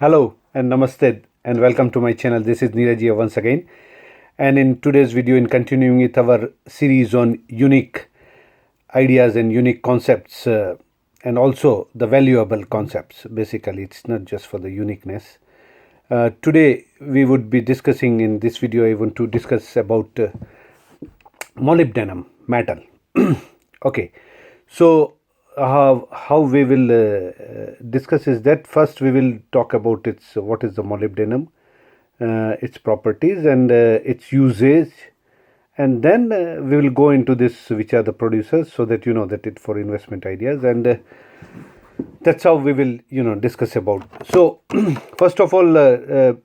Hello and namaste and welcome to my channel. This is 𝗦𝗛𝗔𝗛𝗦𝗧𝗢𝗢 once again, and in today's video, in continuing with our series on unique ideas and unique concepts, and also the valuable concepts. Basically, it's not just for the uniqueness. Today we would be discussing in this video. I want to discuss about molybdenum metal. Okay, so how we will discuss is that first we will talk about what is the molybdenum, its properties and its usage, and then we will go into this, which are the producers, so that you know that it for investment ideas, and that's how we will discuss about. So first of all, why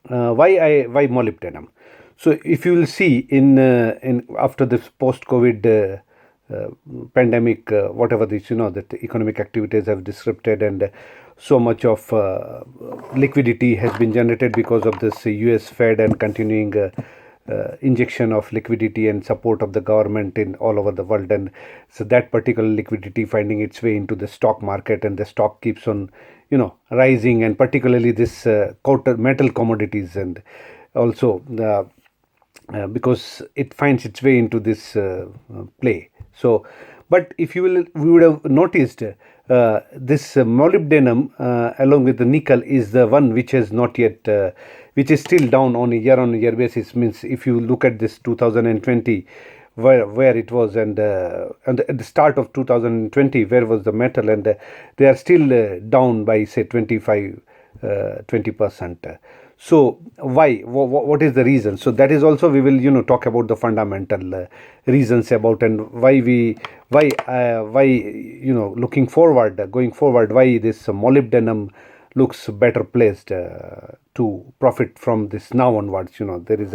molybdenum? So if you will see in after this post COVID pandemic, whatever this, that economic activities have disrupted, and so much of liquidity has been generated because of this US Fed and continuing injection of liquidity and support of the government in all over the world. And so that particular liquidity finding its way into the stock market, and the stock keeps on rising, and particularly this metal commodities, and also because it finds its way into this play. So, but if you will, we would have noticed this molybdenum along with the nickel is the one which has not yet, which is still down on a year basis. Means if you look at this 2020, where it was, and at the start of 2020, where was the metal, and they are still down by say 20%. So why? What is the reason? So that is also we will talk about the fundamental reasons about, and why looking forward, going forward, why this molybdenum looks better placed to profit from this now onwards. There is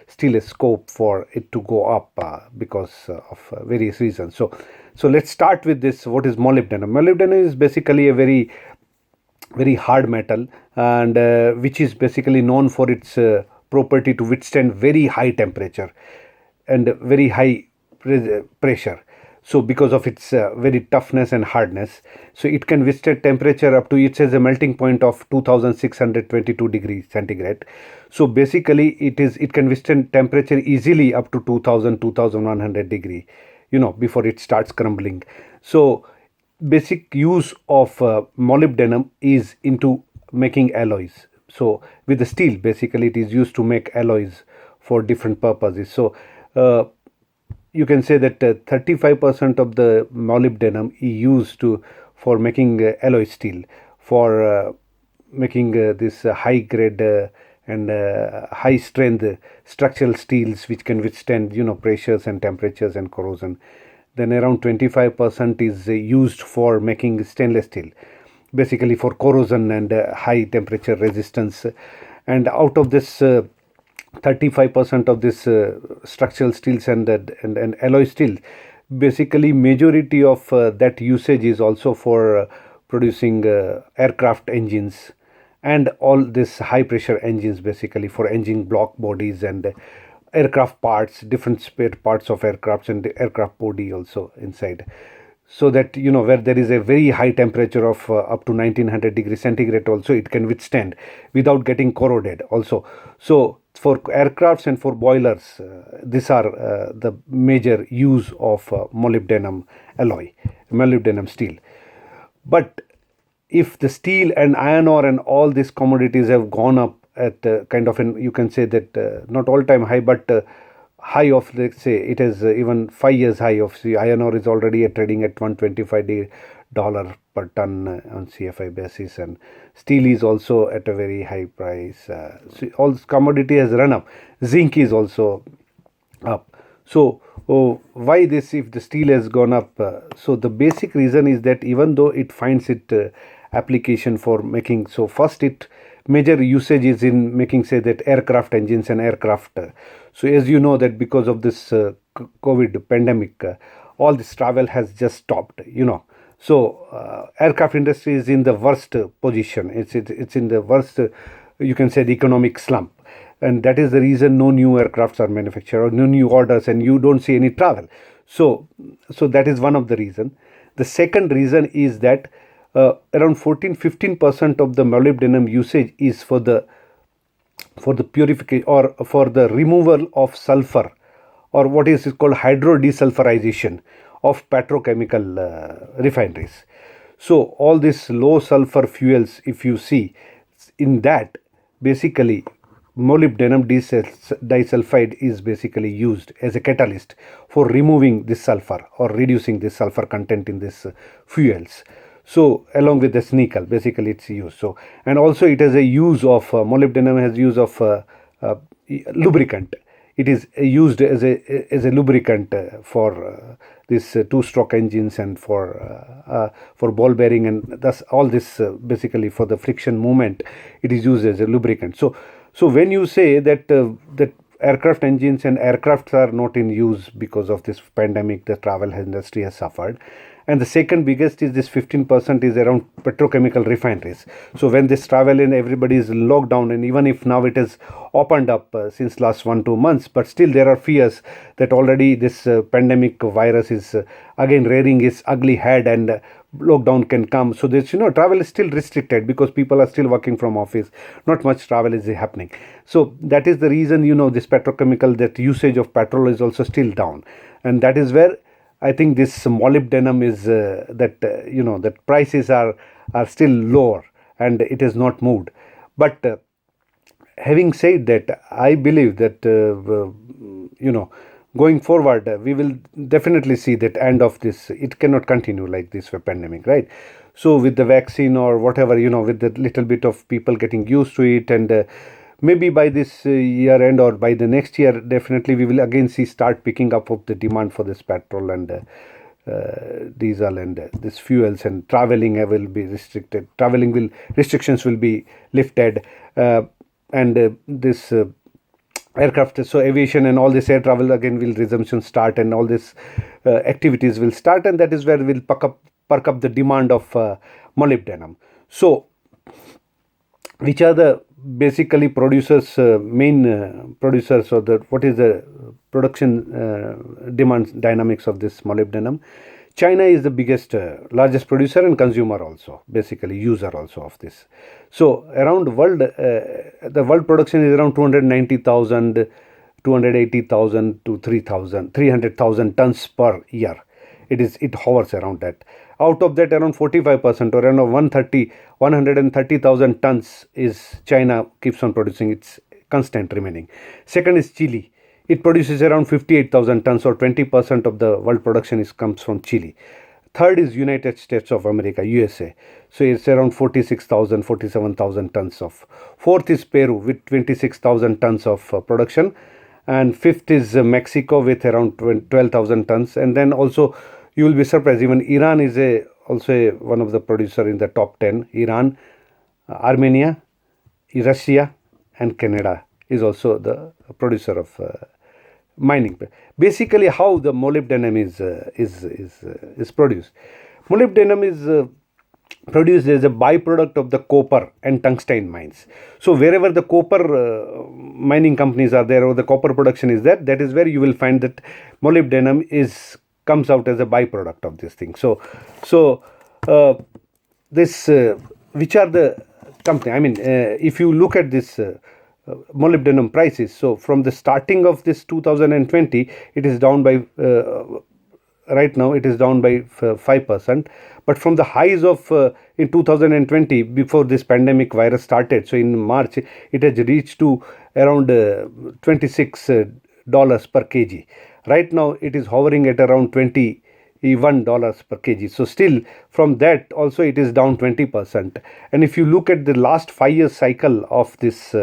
still a scope for it to go up because of various reasons. So let's start with this. What is molybdenum? Molybdenum is basically a very hard metal, and which is basically known for its property to withstand very high temperature and very high pressure. So because of its very toughness and hardness, so it can withstand temperature up to, it says, a melting point of 2622 degrees centigrade. So basically it can withstand temperature easily up to 2100 degree, before it starts crumbling. So basic use of molybdenum is into making alloys. So with the steel, basically it is used to make alloys for different purposes. So you can say that 35% of the molybdenum is used for making alloy steel, for making this high grade and high strength structural steels which can withstand pressures and temperatures and corrosion. Then around 25% is used for making stainless steel, basically for corrosion and high temperature resistance. And out of this 35% of this structural steels and alloy steel, basically majority of that usage is also for producing aircraft engines and all this high pressure engines, basically for engine block bodies and aircraft parts, different spare parts of aircrafts, and the aircraft body also inside. So that where there is a very high temperature of up to 1900 degrees centigrade also, it can withstand without getting corroded also. So for aircrafts and for boilers, these are the major use of molybdenum alloy, molybdenum steel. But if the steel and iron ore and all these commodities have gone up at kind of you can say that not all time high, but high of, let's say it is even 5 years high of, the iron ore is already trading at $125 per ton on CFI basis, and steel is also at a very high price. So all this commodity has run up. Zinc is also up. So why this, if the steel has gone up? So the basic reason is that even though it finds it application for making, so first it major usage is in making, say, that aircraft engines and aircraft. So as you know that because of this COVID pandemic, all this travel has just stopped. So aircraft industry is in the worst position. It's in the worst, you can say, the economic slump, and that is the reason no new aircrafts are manufactured or no new orders, and you don't see any travel. So that is one of the reason. The second reason is that around 14-15% of the molybdenum usage is for the purification or for the removal of sulfur, or what is called hydrodesulfurization of petrochemical refineries. So all these low sulfur fuels, if you see in that, basically molybdenum disulfide is basically used as a catalyst for removing this sulfur or reducing this sulfur content in these fuels. So along with this nickel, basically it's used. So, and also it has a use of molybdenum has use of lubricant. It is used as a lubricant for this two-stroke engines and for ball bearing, and thus all this basically for the friction movement. It is used as a lubricant. So when you say that that aircraft engines and aircrafts are not in use because of this pandemic, the travel industry has suffered. And the second biggest is this 15% is around petrochemical refineries. So when this travel in, everybody is locked down, and even if now it has opened up since last 1-2 months, but still there are fears that already this pandemic virus is again rearing its ugly head, and lockdown can come. So this, travel is still restricted because people are still working from office. Not much travel is happening. So that is the reason, this petrochemical, that usage of petrol is also still down. And that is where I think this molybdenum is that prices are still lower and it has not moved. But having said that, I believe that going forward, we will definitely see that end of this. It cannot continue like this for pandemic, right? So with the vaccine or whatever, with the little bit of people getting used to it, and maybe by this year end or by the next year, definitely we will again start picking up of the demand for this petrol and diesel and this fuels, and traveling will be restricted. Restrictions will be lifted, and this aircraft, so aviation and all this air travel again will resumption start, and all this activities will start, and that is where we'll perk up the demand of molybdenum. So which are the basically producers, main producers, or what is the production demand dynamics of this molybdenum? China is the biggest, largest producer and consumer also, basically user also of this. So around world, the world production is around 290,000, 280,000 to 300,000 tons per year. It hovers around that. Out of that, around 45% or around 130,000 tons is China keeps on producing. It's constant remaining. Second is Chile. It produces around 58,000 tons, or 20% of the world production comes from Chile. Third is United States of America, USA. So it's around 46,000, 47,000 tons of. Fourth is Peru with 26,000 tons of production. And fifth is Mexico with around 12,000 tons. And then also, you will be surprised, even Iran is also one of the producer in the top 10. Iran, Armenia, Russia, and Canada is also the producer of mining. Basically, how the molybdenum is produced. Molybdenum is produced as a byproduct of the copper and tungsten mines. So wherever the copper mining companies are there, or the copper production is there, that is where you will find that molybdenum comes out as a byproduct of this thing. So this which are the company? I mean, if you look at this molybdenum prices, so from the starting of this 2020, it is down by right now it is down by 5%. But from the highs of in 2020, before this pandemic virus started, so in March, it has reached to around $26 per kg. Right now it is hovering at around $21 per kg. So still from that also it is down 20%. And if you look at the last 5-year cycle of this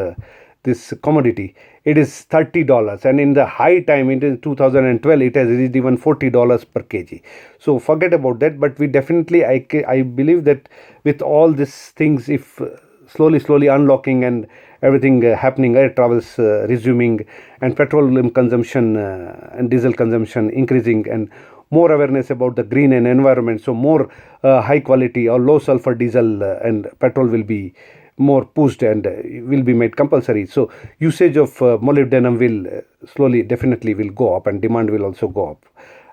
commodity, it is $30, and in the high time in 2012 it has reached even $40 per kg. So forget about that. But we definitely, I believe that with all these things, if slowly unlocking and everything happening, air travels resuming, and petroleum consumption and diesel consumption increasing, and more awareness about the green and environment, so more high quality or low sulfur diesel and petrol will be more pushed and will be made compulsory. So usage of molybdenum will slowly definitely will go up, and demand will also go up.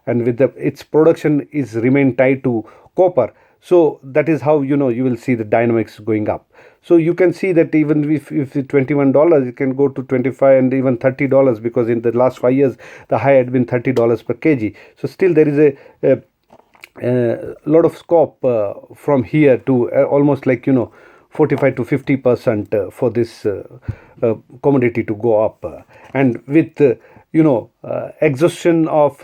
And with its production is remain tied to copper, So that is how you will see the dynamics going up. So you can see that even if it's $21, it can go to 25 and even $30, because in the last 5 years the high had been $30 per kg. So still there is a lot of scope from here to almost like 45 to 50% for this commodity to go up, and with exhaustion of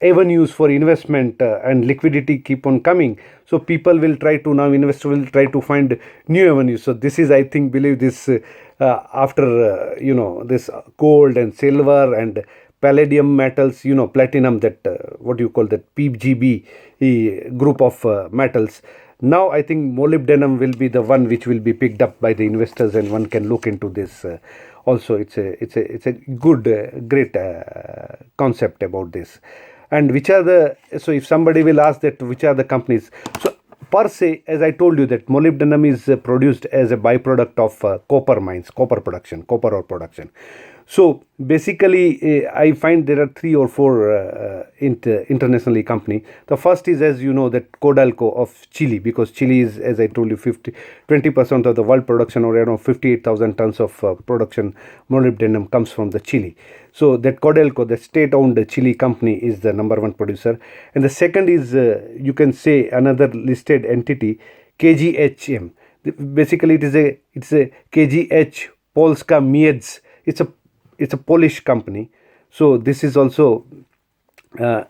avenues for investment and liquidity keep on coming, so people will try to now investor will try to find new avenues. So this is, I think, believe this after this gold and silver and palladium metals, platinum, that what you call that PGB group of metals. Now I think molybdenum will be the one which will be picked up by the investors, and one can look into this. Also, it's a good, great concept about this. And which are the, so if somebody will ask that which are the companies, so per se, as I told you, that molybdenum is produced as a byproduct of copper mines, copper production, copper ore production. So basically, I find there are 3 or 4 internationally company. The first is, as you know, that Codelco of Chile, because Chile is, as I told you, 20% of the world production, or around 58,000 tons of production molybdenum comes from the Chile. So that Codelco, the state-owned Chile company, is the number 1 producer. And the second is, you can say, another listed entity, KGHM. Basically, it's a KGH 𝗦𝗛𝗢𝗦𝗧𝗢𝗖𝗞. It's a Polish company. So this is also,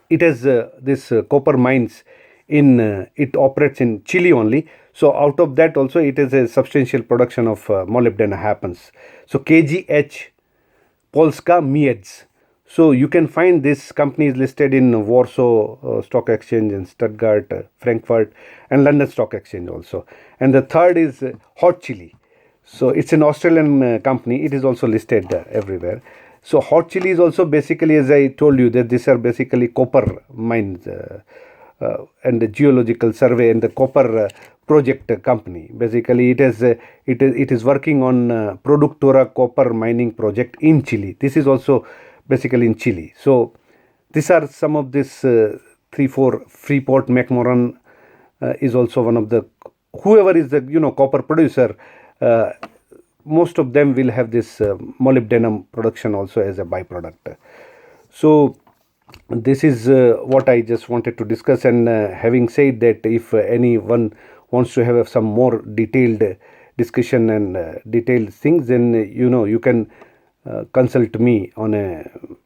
it has this copper mines in, it operates in Chile only. So out of that also, it is a substantial production of molybdenum happens. So KGH 𝗦𝗛𝗢𝗦𝗧𝗢𝗖𝗞. So you can find this company is listed in Warsaw Stock Exchange, and Stuttgart, Frankfurt, and London Stock Exchange also. And the third is Hot Chili. So it's an Australian company. It is also listed everywhere. So Hot Chili is also basically, as I told you, that these are basically copper mines and the geological survey and the copper project company. Basically, it is working on Productora copper mining project in Chile. This is also basically in Chile. So these are some of this 3-4. Freeport McMoran is also one of the, whoever is the copper producer. Most of them will have this molybdenum production also as a byproduct. So this is what I just wanted to discuss. And having said that, if anyone wants to have some more detailed discussion and detailed things, then you can consult me on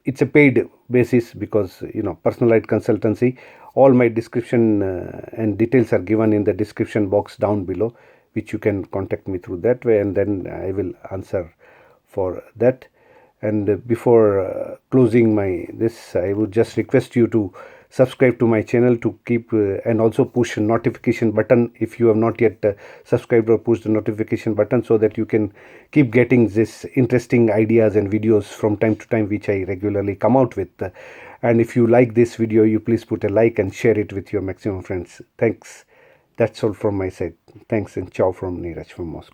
it's a paid basis, because personalized consultancy. All my description and details are given in the description box down below, which you can contact me through that way, and then I will answer for that. And before closing this, I would just request you to subscribe to my channel, to keep and also push a notification button if you have not yet subscribed, or push the notification button, so that you can keep getting this interesting ideas and videos from time to time, which I regularly come out with. And if you like this video, you please put a like and share it with your maximum friends. Thanks. That's all from my side. Thanks, and ciao from Neeraj from Moscow.